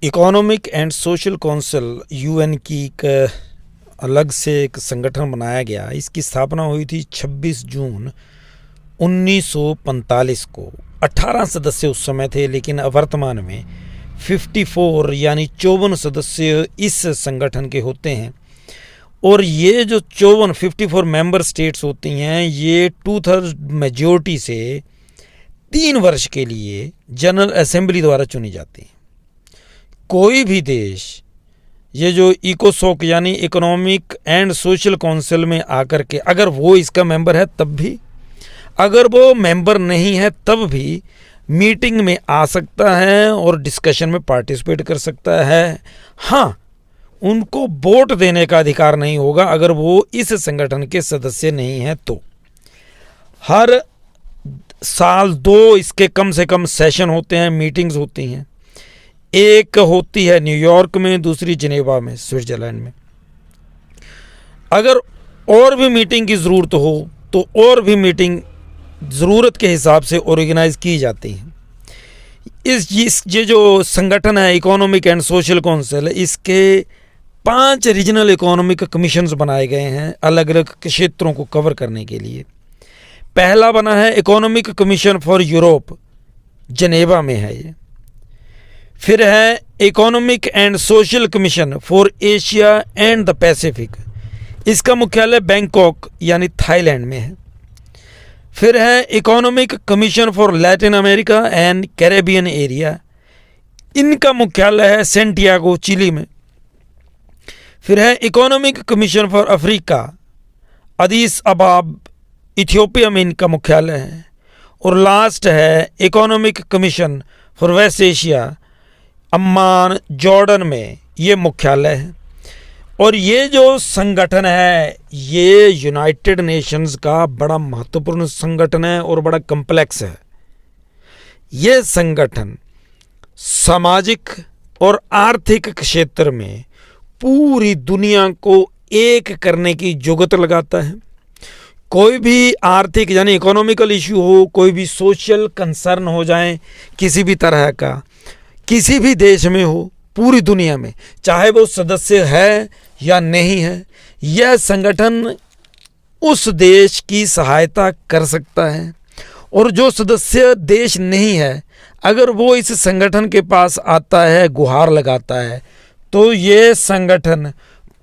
Economic and social council UN की एक अलग से एक संगठन बनाया गया। इसकी स्थापना हुई थी 26 जून 1945 को। 18 सदस्य उस समय थे, लेकिन वर्तमान में 54 यानी 54 सदस्य इस संगठन के होते हैं। और ये जो 54 मेंबर स्टेट्स होती हैं, ये 2/3 मेजॉरिटी से 3 वर्ष के लिए जनरल असेंबली द्वारा चुनी जाती हैं। कोई भी देश ये जो इकोसोक यानी इकोनॉमिक एंड सोशल काउंसिल में आकर के अगर वो इसका मेंबर है तब भी, अगर वो मेंबर नहीं है तब भी मीटिंग में आ सकता है और डिस्कशन में पार्टिसिपेट कर सकता है। हाँ, उनको वोट देने का अधिकार नहीं होगा अगर वो इस संगठन के सदस्य नहीं हैं तो। हर साल 2 इसके कम से कम सेशन होते हैं, मीटिंग्स होती हैं। एक होती है न्यूयॉर्क में, दूसरी जिनेवा में स्विट्जरलैंड में। अगर और भी मीटिंग की ज़रूरत हो तो और भी मीटिंग ज़रूरत के हिसाब से ऑर्गेनाइज की जाती हैं। ये जो संगठन है इकोनॉमिक एंड सोशल काउंसिल, इसके 5 रीजनल इकोनॉमिक कमीशंस बनाए गए हैं अलग अलग क्षेत्रों को कवर करने के लिए। पहला बना है economic commission for Europe, Geneva में है ये। फिर है economic and social commission for Asia and the Pacific, इसका मुख्यालय बैंकॉक यानी थाईलैंड में है। फिर है economic commission for Latin America and Caribbean area, इनका मुख्यालय है सेंटियागो चिली में। फिर है economic commission for Africa, Addis Ababa Ethiopia में इनका मुख्यालय है। और लास्ट है economic commission for West Asia, Amman Jordan में ये मुख्यालय है। और ये जो संगठन है ये यूनाइटेड नेशंस का बड़ा महत्वपूर्ण संगठन है और बड़ा कम्प्लेक्स है। ये संगठन सामाजिक और आर्थिक क्षेत्र में पूरी दुनिया को एक करने की जुगत लगाता है। कोई भी आर्थिक यानी इकोनॉमिकल इशू हो, कोई भी सोशल कंसर्न हो जाए किसी भी तरह का, किसी भी देश में हो पूरी दुनिया में, चाहे वो सदस्य है या नहीं है, यह संगठन उस देश की सहायता कर सकता है। और जो सदस्य देश नहीं है, अगर वो इस संगठन के पास आता है, गुहार लगाता है, तो ये संगठन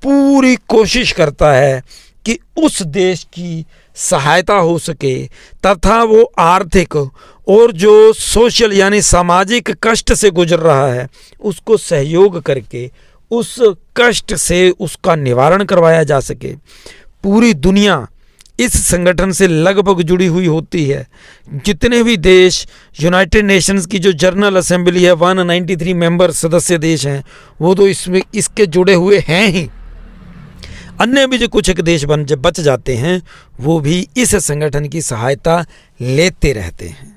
पूरी कोशिश करता है कि उस देश की सहायता हो सके तथा वो आर्थिक और जो सोशल यानी सामाजिक कष्ट से गुजर रहा है उसको सहयोग करके उस कष्ट से उसका निवारण करवाया जा सके। पूरी दुनिया इस संगठन से लगभग जुड़ी हुई होती है। जितने भी देश यूनाइटेड नेशंस की जो जनरल असेंबली है 193 मेंबर सदस्य देश हैं, वो तो इसमें इसके जुड़े हुए हैं ही। अन्य भी जो कुछ एक देश बच जाते हैं वो भी इस संगठन की सहायता लेते रहते हैं।